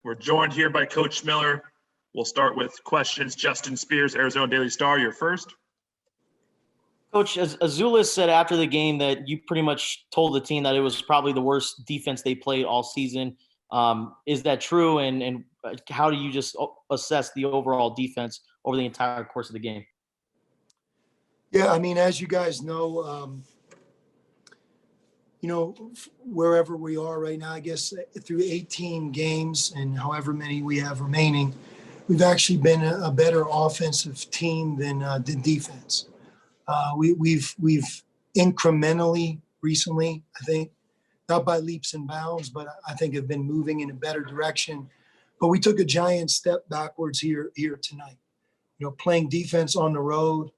We're joined here by Coach Miller. We'll start with questions. Justin Spears, Arizona Daily Star, you're first. Coach, Azulis said after the game that you pretty much told the team that it was probably the worst defense they played all season. Is that true? And how do you just assess the overall defense over the entire course of the game? Yeah, I mean, as you guys know, wherever we are right now, I guess through 18 games and however many we have remaining, we've actually been a better offensive team than defense. We've incrementally recently, I think, not by leaps and bounds, but I think have been moving in a better direction. But we took a giant step backwards here tonight. Playing defense on the road,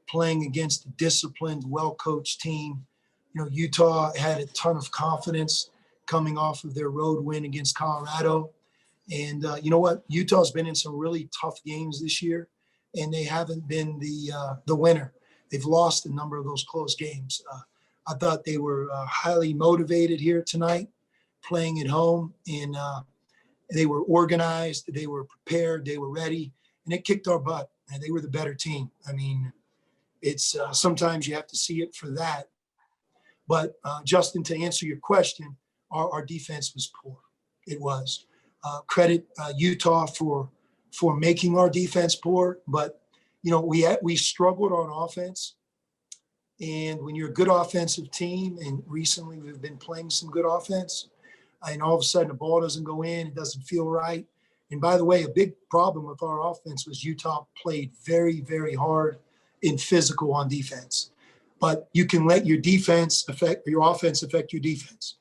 playing against a disciplined, well-coached team. Utah had a ton of confidence coming off of their road win against Colorado. And you know what? Utah's been in some really tough games this year, and they haven't been the winner. They've lost a number of those close games. I thought they were highly motivated here tonight, playing at home, and they were organized, they were prepared, they were ready, and it kicked our butt, and they were the better team. I mean, it's sometimes you have to see it for that. But Justin, to answer your question, our defense was poor. It was. Credit Utah for making our defense poor, but we struggled on offense. And when you're a good offensive team, and recently we've been playing some good offense, and all of a sudden the ball doesn't go in, it doesn't feel right. And by the way, a big problem with our offense was Utah played very, very hard and physical on defense. But you can let your defense affect your offense, affect your defense.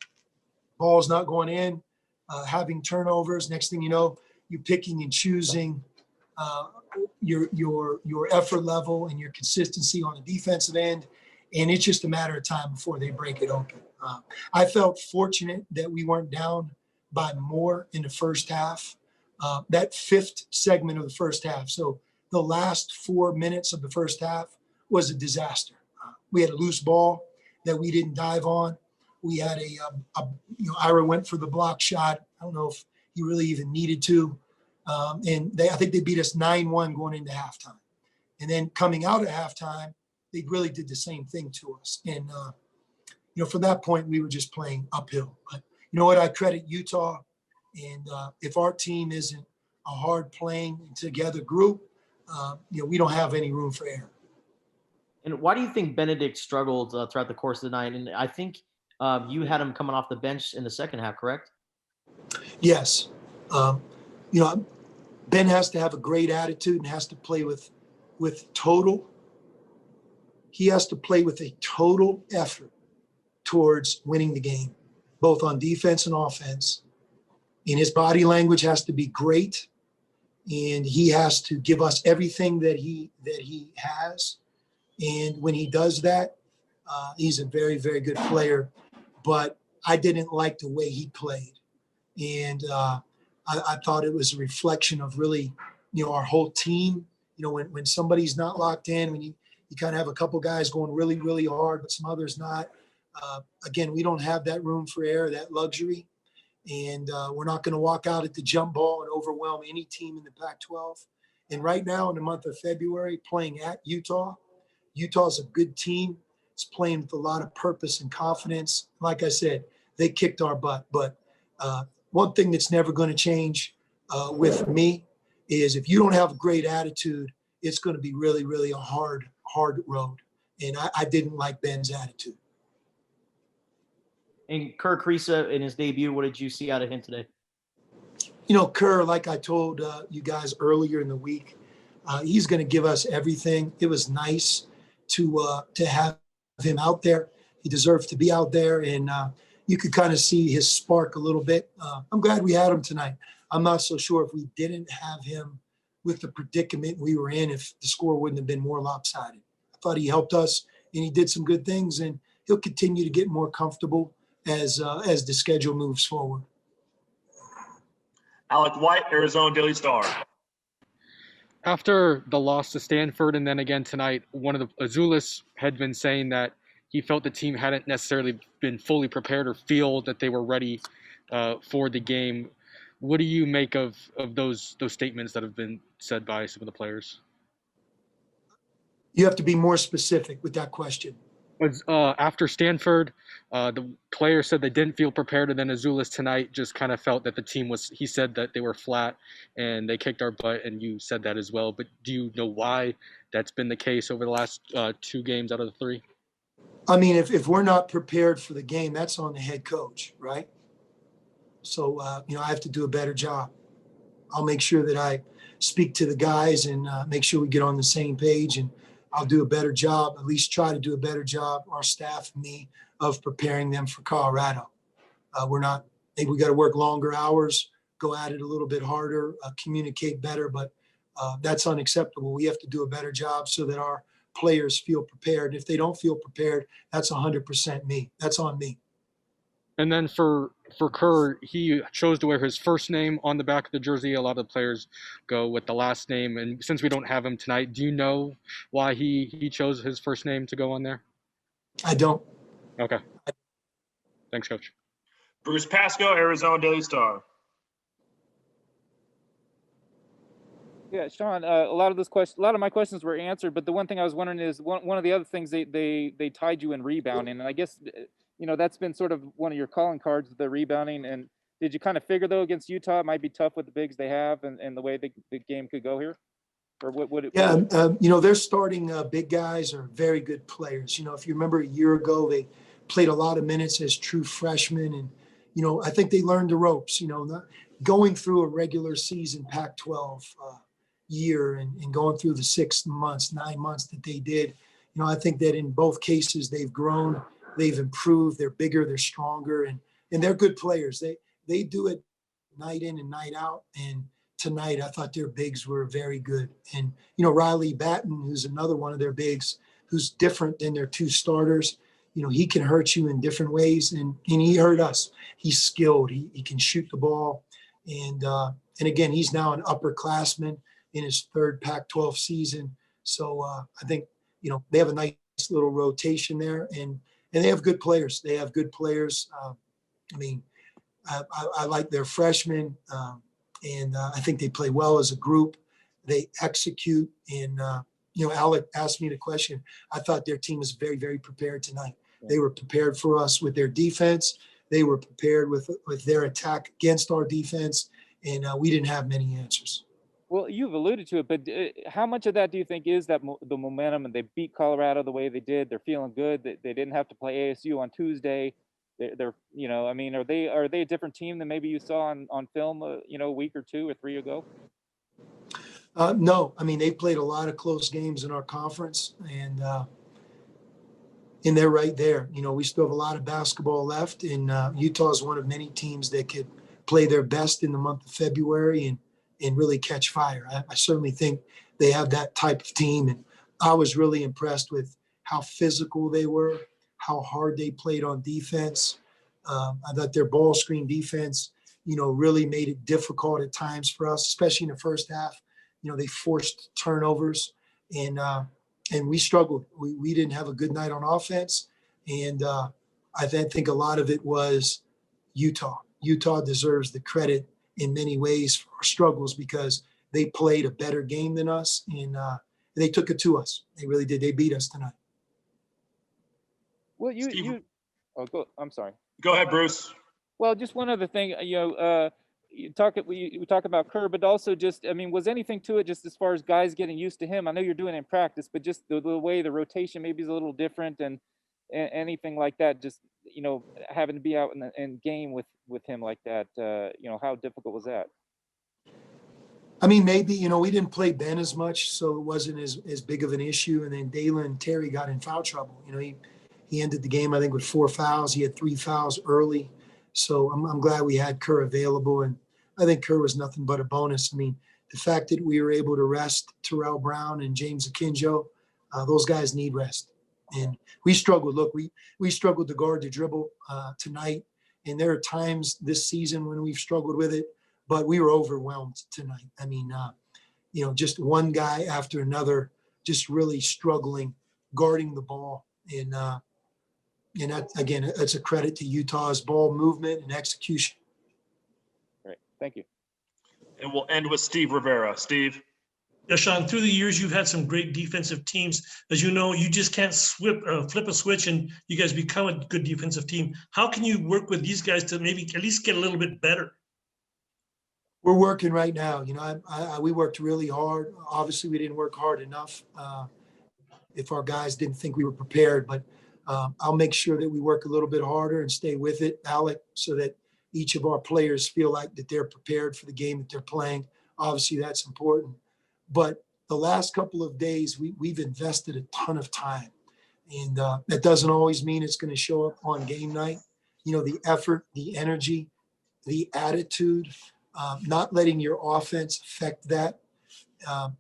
Ball's not going in, having turnovers. Next thing you know, you're picking and choosing your effort level and your consistency on the defensive end, and it's just a matter of time before they break it open. I felt fortunate that we weren't down by more in the first half. That fifth segment of the first half, so the last 4 minutes of the first half, was a disaster. We had a loose ball that we didn't dive on. We had Ira went for the block shot. I don't know if he really even needed to. And I think they beat us 9-1 going into halftime. And then coming out at halftime, they really did the same thing to us. And, from that point, we were just playing uphill. But you know what? I credit Utah. And if our team isn't a hard playing together group, we don't have any room for error. And why do you think Benedict struggled throughout the course of the night? And I think you had him coming off the bench in the second half, correct? Yes. Ben has to have a great attitude and has to play with total. He has to play with a total effort towards winning the game, both on defense and offense. And his body language has to be great, and he has to give us everything that he has. And when he does that, he's a very, very good player. But I didn't like the way he played. And I thought it was a reflection of really, our whole team. When somebody's not locked in, when you kind of have a couple guys going really, really hard, but some others not. Again, we don't have that room for error, that luxury. And we're not going to walk out at the jump ball and overwhelm any team in the Pac-12. And right now in the month of February, playing at Utah's a good team. It's playing with a lot of purpose and confidence. Like I said, they kicked our butt. But one thing that's never going to change with me is if you don't have a great attitude, it's going to be really, really a hard road. And I didn't like Ben's attitude. And Kerr Kriisa in his debut, what did you see out of him today? Kerr, like I told you guys earlier in the week, he's going to give us everything. It was nice to have him out there. He deserved to be out there, and you could kind of see his spark a little bit. I'm glad we had him tonight. I'm not so sure if we didn't have him with the predicament we were in, if the score wouldn't have been more lopsided. I thought he helped us, and he did some good things, and he'll continue to get more comfortable as the schedule moves forward. Alec White, Arizona Daily Star. After the loss to Stanford and then again tonight, one of the Azulis had been saying that he felt the team hadn't necessarily been fully prepared or feel that they were ready for the game. What do you make of those statements that have been said by some of the players? You have to be more specific with that question. Was after Stanford, the player said they didn't feel prepared, and then Azuolas tonight just kind of felt that the team was. He said that they were flat and they kicked our butt, and you said that as well. But do you know why that's been the case over the last 2 games out of the 3? I mean, if we're not prepared for the game, that's on the head coach, right? So, I have to do a better job. I'll make sure that I speak to the guys and make sure we get on the same page, and I'll do a better job, at least try to do a better job, our staff and me, of preparing them for Colorado. We're not, maybe we got to work longer hours, go at it a little bit harder, communicate better, but that's unacceptable. We have to do a better job so that our players feel prepared. If they don't feel prepared, that's 100% me. That's on me. And then for Kerr, he chose to wear his first name on the back of the jersey. A lot of the players go with the last name. And since we don't have him tonight, do you know why he chose his first name to go on there? I don't. Okay. Thanks, Coach. Bruce Pasco, Arizona Daily Star. Yeah, Sean, a lot of my questions were answered, but the one thing I was wondering is one of the other things they tied you in rebounding, and I guess that's been sort of one of your calling cards, the rebounding. And did you kind of figure though against Utah it might be tough with the bigs they have and the way the game could go here, or what would it? Yeah, their starting big guys are very good players. If you remember a year ago, they played a lot of minutes as true freshmen, and I think they learned the ropes. Going through a regular season Pac-12 year and going through the 6 months, 9 months that they did, I think that in both cases they've grown, they've improved, they're bigger, they're stronger, and they're good players. They do it night in and night out. And tonight I thought their bigs were very good. And Riley Batten, who's another one of their bigs, who's different than their 2 starters. He can hurt you in different ways, and he hurt us. He's skilled. He can shoot the ball, and again, he's now an upperclassman in his 3rd Pac-12 season. So I think they have a nice little rotation there, and they have good players. They have good players. I like their freshmen, and I think they play well as a group. They execute, and Alec asked me the question. I thought their team was very, very prepared tonight. They were prepared for us with their defense. They were prepared with their attack against our defense, and we didn't have many answers. Well, you've alluded to it, but how much of that do you think is that the momentum, and they beat Colorado the way they did? They're feeling good. They didn't have to play ASU on Tuesday. They're are they a different team than maybe you saw on film a week or 2 or 3 ago? No, they played a lot of close games in our conference, and they're right there. We still have a lot of basketball left, and Utah is one of many teams that could play their best in the month of February and really catch fire. I certainly think they have that type of team, and I was really impressed with how physical they were, how hard they played on defense. I thought their ball screen defense, really made it difficult at times for us, especially in the first half. They forced turnovers, and we struggled. We didn't have a good night on offense, and I think a lot of it was Utah. Utah deserves the credit in many ways for our struggles because they played a better game than us, and they took it to us. They really did. They beat us tonight. Well, I'm sorry. Go ahead, Bruce. Well, just one other thing, we talk about Kerr, but also just, was anything to it just as far as guys getting used to him? I know you're doing it in practice, but just the way the rotation maybe is a little different, and anything like that, just, having to be out in game with him like that, how difficult was that? Maybe, we didn't play Ben as much, so it wasn't as big of an issue. And then Dalen Terry got in foul trouble. He ended the game, I think, with 4 fouls. He had 3 fouls early. So I'm glad we had Kerr available. And I think Kerr was nothing but a bonus. The fact that we were able to rest Terrell Brown and James Akinjo, those guys need rest. And we struggled. Look, we struggled to guard the dribble tonight. And there are times this season when we've struggled with it, but we were overwhelmed tonight. Just one guy after another, just really struggling, guarding the ball. And that, again, it's a credit to Utah's ball movement and execution. Great. Thank you. And we'll end with Steve Rivera. Steve? Yeah, Sean, through the years, you've had some great defensive teams. As you know, you just can't flip a switch and you guys become a good defensive team. How can you work with these guys to maybe at least get a little bit better? We're working right now. You know, we worked really hard. Obviously, we didn't work hard enough if our guys didn't think we were prepared. But I'll make sure that we work a little bit harder and stay with it, Alec, so that each of our players feel like that they're prepared for the game that they're playing. Obviously, that's important. But the last couple of days, we've invested a ton of time. And that doesn't always mean it's going to show up on game night. You know, the effort, the energy, the attitude, not letting your offense affect that.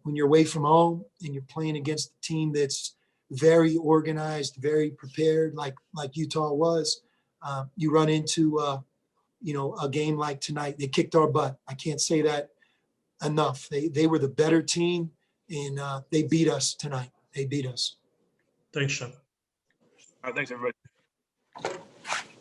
When you're away from home and you're playing against a team that's very organized, very prepared, like Utah was, you run into, a game like tonight. They kicked our butt. I can't say that enough. They were the better team, and they beat us tonight. They beat us. Thanks, Sean. All right, thanks, everybody.